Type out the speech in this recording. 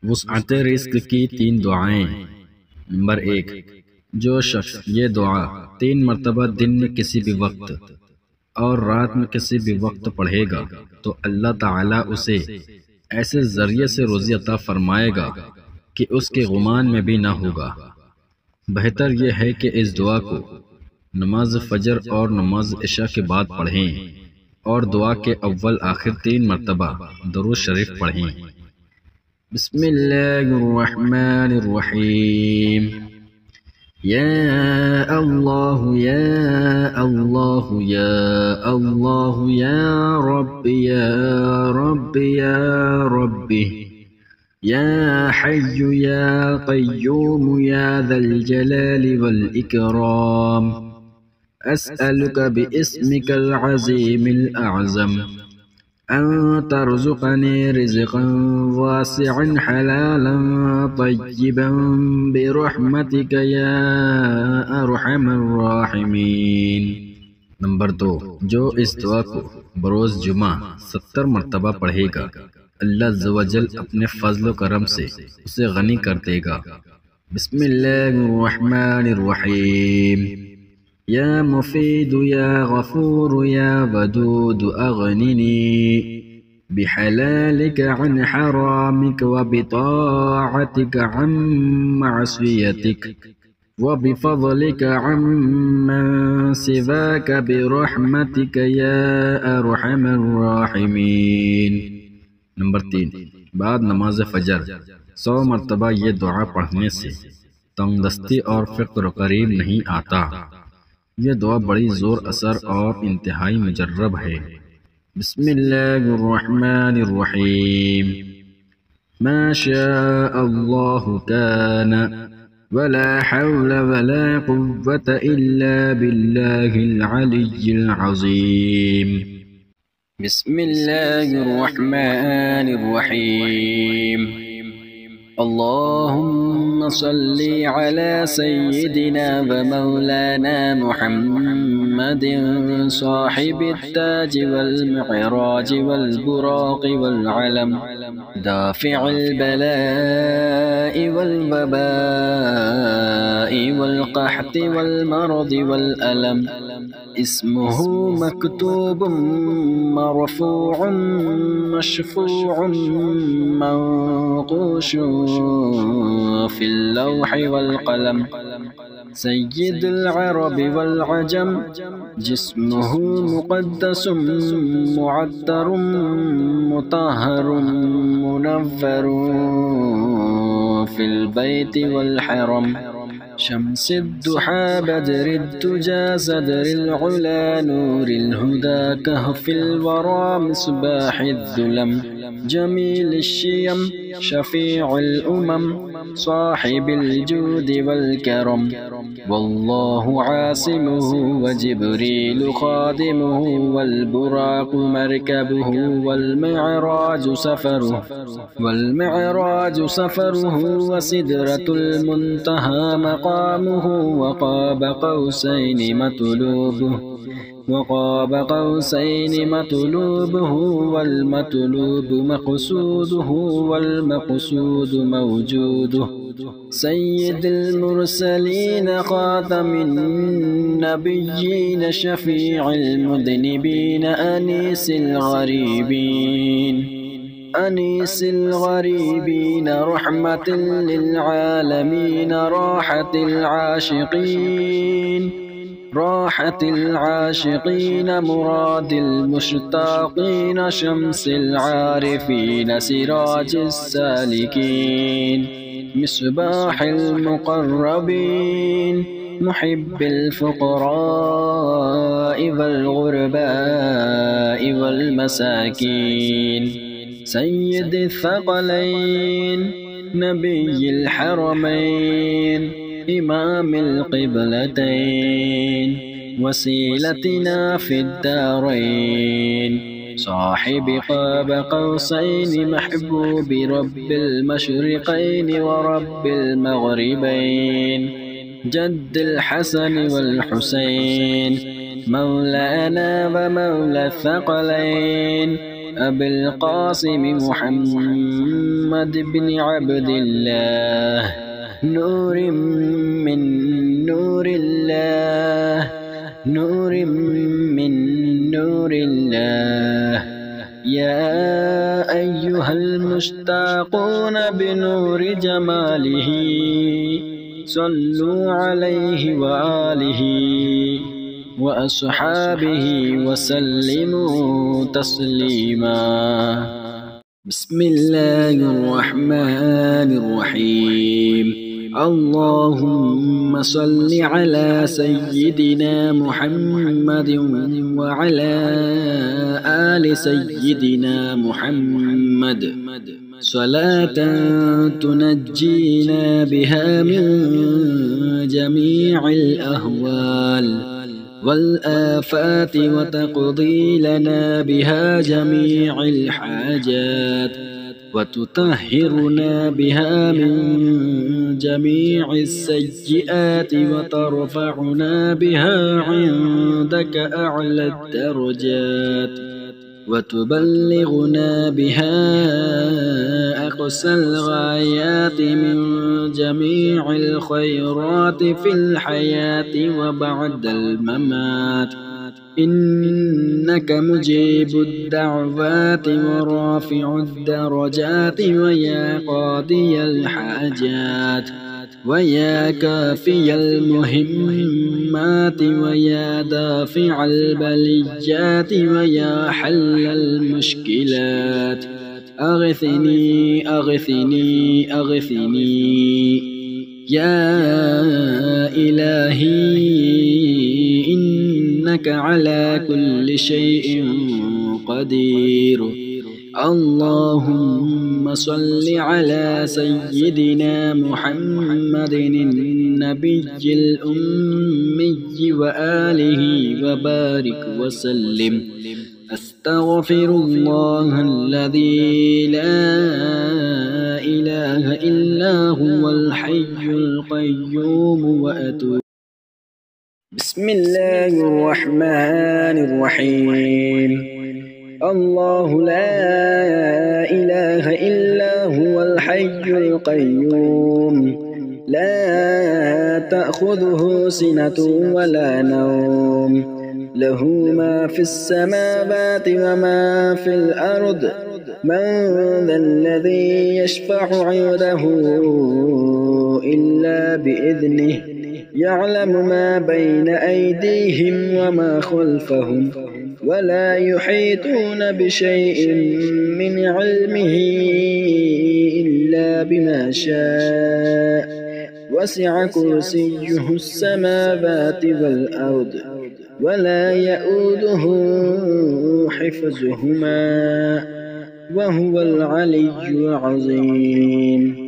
वुसअत रिज़्क़ की 3 दुआएं। नंबर 1, जो शख्स ये दुआ 3 मरतबा दिन में किसी भी वक्त और रात में किसी भी वक्त पढ़ेगा तो अल्लाह ताला उसे ऐसे ज़रिए से रोज़ी अता फरमाएगा कि उसके गुमान में भी ना होगा। बेहतर यह है कि इस दुआ को नमाज फजर और नमाज इशा के बाद पढ़ें और दुआ के अव्वल आखिर 3 मरतबा दरूद शरीफ पढ़ें। बिस्मिल्लाहिर्रहमानिर्रहीम। या अल्लाह या अल्लाह या अल्लाह या रब्बी या रब्बी या रब्बी या हय्यु या क़य्यूम या ज़ल जलालि वल इकराम। अस्अलुका बिइस्मिकल अज़ीमिल अअज़म अन तर्ज़ुक़नी रिज़्क़न वासिअन हलालन तय्यिबन बिरहमतिका या अरहमर राहिमीन। नंबर 2, जो इस दुआ को बरोज़ जुमा 70 मरतबा पढ़ेगा अल्लाह अज़्ज़वजल अपने फज़्ल व करम से उसे गनी कर देगा। बिस्मिल्लाहिर्रहमानिर्रहीम। या मुफीद या गफूर या वदूद अगनिनी बिहलालिका अन हरामिक व बिताअतिका अन मअसियतिक व बिफज़लिका अम्मन सिवाका बिरहमतिका या अरहमर राहिमीन। नंबर 3, बाद नमाज फजर 100 मरतबा ये दुआ पढ़ने से तंगदस्ती और फ़क्र करीब नहीं आता। यह दुआ बड़ी ज़ोर असर और इंतहाई मुजर्रब है। बिस्मिल्लाहिर्रहमानिर्रहीम। मा शाअ अल्लाहु कान वला हौल वला कुव्वत इल्ला बिल्लाहिल अलिय्यिल अज़ीम। बिस्मिल्लाहिर्रहमानिर्रहीम। अल्लाहुम्मा सल्ली अला सय्यिदिना व मौलाना मुहम्मदिन साहिबित ताज वल मिअराज वल बुराक़ वल अलम दाफ़िअल बलाइ वल वबाइ वल क़हति वल मरदि वल अलम। इस्मुहु मक्तूबुम मरफ़ूउन मशफ़ूउन मंक़ूशुन फ़िल लौहि वल क़लम। सय्यिदुल अरबि वल अजम जिस्मुहु मुक़द्दसुम मुअत्तरुम मुतहहरुम मुनव्वरुन फ़िल बैति वल हरम। शम्सिद्दुहा बद्रिद्दुजा सदरिल उला नूरिल हुदा कहफ़िल वरा मिस्बाहिद्दुलम जमीलिश्शियम शफ़ीउल उमम साहिबिल जूदि वल करम। वल्लाहु आसिमुहु व जिब्रीलु खादिमुहु वल बुराक़ु मरकबुहु वल मिअराजु सफ़रुहु व सिदरतुल मुंतहा मक़ामुहु व क़ाब क़ौसैनि मतलूबुहु वल मतलूबु मक़सूदुहु वल मक़सूदु मौजूदुहु। सय्यिदुल मुरसलीन ख़ातमिन नबिय्यीन शफ़ीउल मुज़निबीन अनीसिल गरीबीन रहमतिल लिल आलमीन राहतिल आशिक़ीन मुरादिल मुश्ताक़ीन शम्सिल आरिफ़ीन सिराजिस सालिकीन मिस्बाहिल मुक़र्रबीन मुहिब्बिल फ़ुक़राइ वल ग़ुरबाइ वल मसाकीन। सय्यिदिल थक़लैन नबिय्यिल हरमैन इमामिल क़िबलतैन वसीलतिना फ़िद्दारैन साहिबि क़ाब क़ौसैन महबूबि रब्बिल मशरिक़ैन व रब्बिल मग़रिबैन जद्दिल हसन वल हुसैन मौलाना व मौला थक़लैन أبي القاسم محمد بن عبد الله نور من نور الله نور من نور الله يا أيها المشتاقون بنور جماله صلوا عليه وآله وأصحابه وسلموا تسليما. بسم الله الرحمن الرحيم. اللهم صل على سيدنا محمد وعلى آل سيدنا محمد صلاة تنجينا بها من جميع الأهوال والآفات وتقضي لنا بها جميع الحاجات وتطهرنا بها من جميع السيئات وترفعنا بها عندك أعلى الدرجات وتبلغنا بها أقصى الغايات من جميع الخيرات في الحياة وبعد الممات إنك مجيب الدعوات ورافع الدرجات ويا قاضي الحاجات ويا كافي المهمات ويا دافع البليات ويا حل المشكلات أغثني أغثني أغثني يا إلهي إنك على كل شيء قدير. اللهم صل على سيدنا محمد النبي الأمي وآله وبارك وسلم. أستغفر الله الذي لا إله إلا هو الحي القيوم وأتوب. بسم الله الرحمن الرحيم. الله لا إله إلا هو الحي القيوم لا تأخذه سنة ولا نوم له ما في السماوات وما في الأرض من ذا الذي يشفع عنده إلا بإذنه يعلم ما بين أيديهم وما خلفهم ولا يحيطون بشيء من علمه إلا بما شاء وسع كرسيه السماوات والأرض ولا يؤوده حفظهما وهو العلي العظيم.